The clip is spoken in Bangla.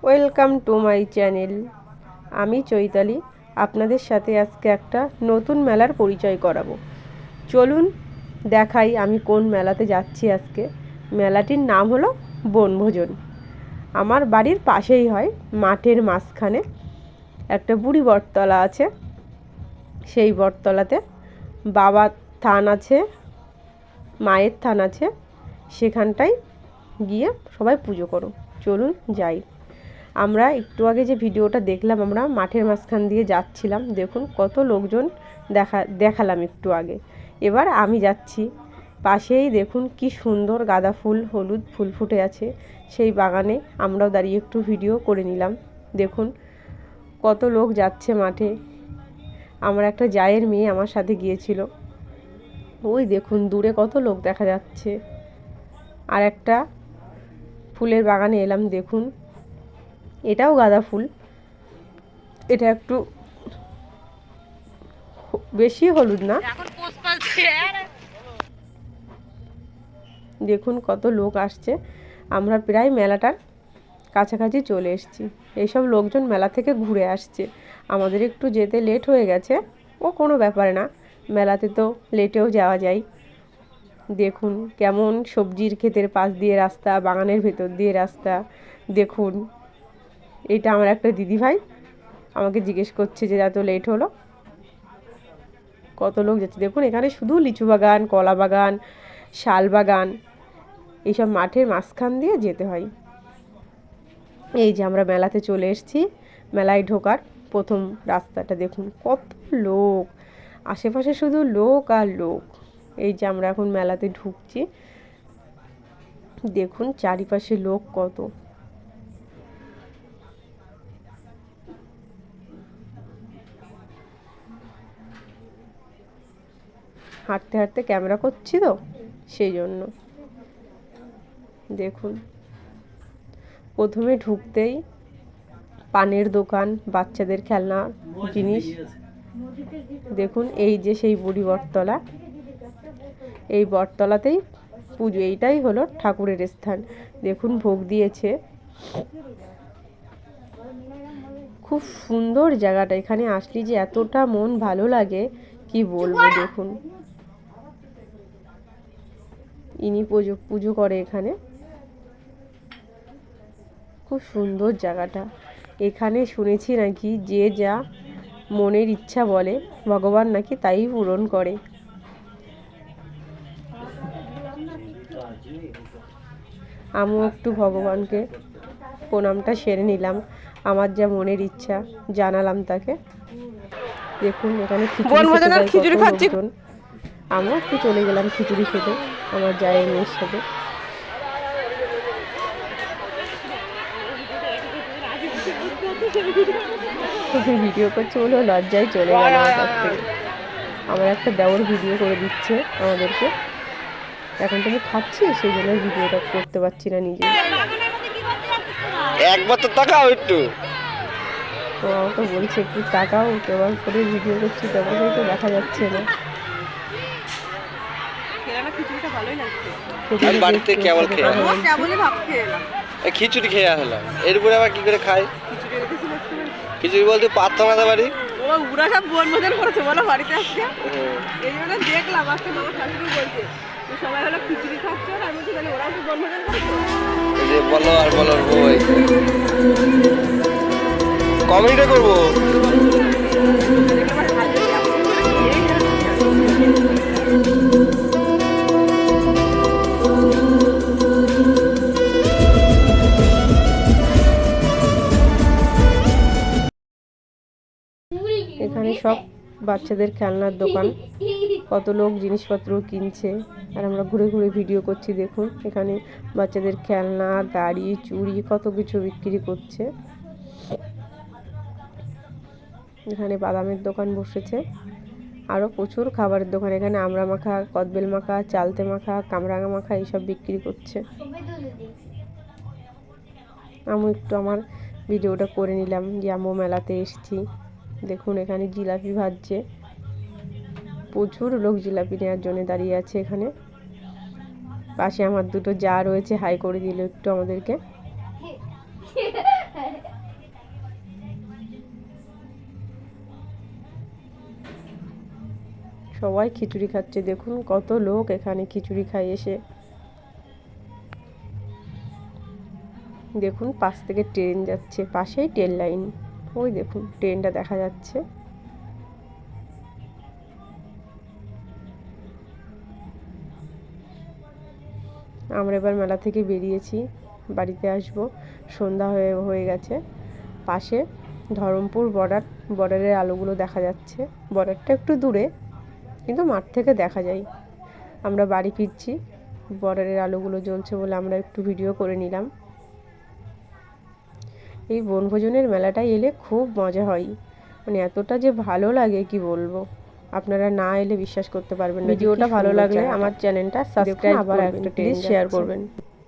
Welcome to my channel. আমি চৈতালি আপনাদের সাথে আজকে একটা নতুন মেলার পরিচয় করাবো। চলুন দেখাই আমি কোন মেলাতে যাচ্ছি আজকে। মেলাটির নাম হলো বনভোজন। আমার বাড়ির পাশেই হয়, মাঠের মাঝখানে একটা বুড়ি বটতলা আছে। সেই বটতলাতে বাবার থান আছে, মায়ের থান আছে, সেখানটায় গিয়ে সবাই পুজো করো। চলুন যাই। আমরা একটু আগে যে ভিডিওটা দেখলাম, আমরা মাঠের মাঝখান দিয়ে যাচ্ছিলাম, দেখুন কত লোকজন দেখালাম একটু আগে। এবার আমি যাচ্ছি, পাশেই দেখুন কি সুন্দর গাঁদা ফুল, হলুদ ফুল ফুটে আছে সেই বাগানে। আমরাও দাঁড়িয়ে একটু ভিডিও করে নিলাম। দেখুন কত লোক যাচ্ছে মাঠে। আমার একটা জায়ের মেয়ে আমার সাথে গিয়েছিল। ওই দেখুন দূরে কত লোক দেখা যাচ্ছে। আর একটা ফুলের বাগানে এলাম, দেখুন এটাও গাঁদা ফুল। এটা একটু বেশি হলুদ না। দেখুন কত লোক আসছে। আমরা প্রায় মেলাটার কাছাকাছি চলে এসেছি। এইসব লোকজন মেলা থেকে ঘুরে আসছে। আমাদের একটু যেতে লেট হয়ে গেছে, ও কোনো ব্যাপার না, মেলাতে তো লেটেও যাওয়া যায়। দেখুন কেমন সবজির ক্ষেতের পাশ দিয়ে রাস্তা, বাগানের ভেতর দিয়ে রাস্তা। দেখুন এটা আমার একটা দিদিভাই আমাকে জিজ্ঞেস করছে যে এত লেট হলো। কত লোক যাচ্ছে দেখুন। এখানে শুধু লিচু বাগান, কলা বাগান, শাল বাগান, এইসব মাঠের মাঝখান দিয়ে যেতে হয়। এই যে আমরা মেলাতে চলে এসেছি। মেলায় ঢোকার প্রথম রাস্তাটা দেখুন, কত লোক, আশেপাশে শুধু লোক আর লোক। এই যে আমরা এখন মেলাতে ঢুকছি, দেখুন চারিপাশে লোক কত। হাঁটতে হাঁটতে ক্যামেরা করছি তো সেই জন্য। দেখুন প্রথমে ঢুকতেই পানের দোকান, বাচ্চাদের খেলনা জিনিস। দেখুন এই যে সেই বুড়ি বটতলা, এই বটতলাতেই পুজো। এইটাই হলো ঠাকুরের স্থান। দেখুন ভোগ দিয়েছে, খুব সুন্দর জায়গাটা। এখানে আসলে যে এতটা মন ভালো লাগে কি বলবো। দেখুন ইনি পুজো করে এখানে। খুব সুন্দর জায়গাটা। এখানে শুনেছি নাকি যে যা মনের ইচ্ছা বলে, ভগবান নাকি তাই পূরণ করে। আমিও একটু ভগবানকে প্রণামটা সেরে নিলাম, আমার যা মনের ইচ্ছা জানালাম তাকে। দেখুন এখানে খিচুড়ি খাচ্ছি। আমরা একটু চলে গেলাম খিচুড়ি খেতে আমার জায়ের মেয়ের সাথে। ভিডিও করছে বলে লজ্জায় চলে গেল আমার কাছ থেকে। আমার একটা দেওর ভিডিও করে দিচ্ছে আমাদেরকে। এখন তো আমি খাচ্ছি, সেই জন্য ভিডিওটা করতে পারছি না নিজে। একবার তো তাকাও একটু। তো আমাকে বলছে একটু তাকাও, কেমন করে ভিডিও করছি তোমাকে তো দেখা যাচ্ছে না। বাড়িতে কেবল খিচুড়ি খেয়ে আসলাম, এরপরে আবার কি করে খাই? খিচুড়ি বলতে পাত্তা মাথা বাড়ি ওরা সব বনভোজন করেছে বলো বাড়িতে আজকে। এই জন্য দেখলাম আজকে মামা শাশুড়ি বলছে সবাই হলো খিচুড়ি খাচ্ছে, আর বলছি তাহলে ওরাও কি বনভোজন করেছে। এই যে বলো আর বলো বই কমেডিটা করবো। এখানে সব বাচ্চাদের খেলনার দোকান, কত লোক জিনিসপত্র কিনছে আর আমরা ঘুরে ঘুরে ভিডিও করছি। দেখুন এখানে বাচ্চাদের খেলনা, গাড়ি, চুড়ি, কত কিছু বিক্রি করছে। এখানে বাদামের দোকান বসেছে, আরও প্রচুর খাবারের দোকান। এখানে আমড়া মাখা, কদবেল মাখা, চালতে মাখা, কামরাঙা মাখা এইসব বিক্রি করছে। আমি একটু আমার ভিডিওটা করে নিলাম যে আমি মেলাতে এসেছি। দেখুন এখানে জিলাপি ভাজছে, প্রচুর লোক জিলাপি নেওয়ার জন্য দাঁড়িয়ে আছে এখানে। পাশে আমার দুটো যা রয়েছে, হাই করে দিল একটু আমাদেরকে। সবাই খিচুড়ি খাচ্ছে, দেখুন কত লোক এখানে খিচুড়ি খায় এসে। দেখুন পাশ থেকে ট্রেন যাচ্ছে, পাশেই ট্রেন লাইন, ওই দেখুন ট্রেনটা দেখা যাচ্ছে। আমরা এবার মেলা থেকে বেরিয়েছি, বাড়িতে আসব, সন্ধ্যা হয়ে গেছে। পাশে ধরমপুর বর্ডারের আলোগুলো দেখা যাচ্ছে। বর্ডারটা একটু দূরে, কিন্তু মাঠ থেকে দেখা যায়। আমরা বাড়ি ফিরছি, বর্ডারের আলোগুলো জ্বলছে বলে আমরা একটু ভিডিও করে নিলাম। এই বনভোজনের মেলাটায় এলে খুব মজা হয়, মানে এতটা যে ভালো লাগে কি বলবো, আপনারা না এলে বিশ্বাস করতে পারবেন না। ভিডিওটা ভালো লাগলে আমার চ্যানেলটা সাবস্ক্রাইব করবেন, প্লিজ শেয়ার করবেন।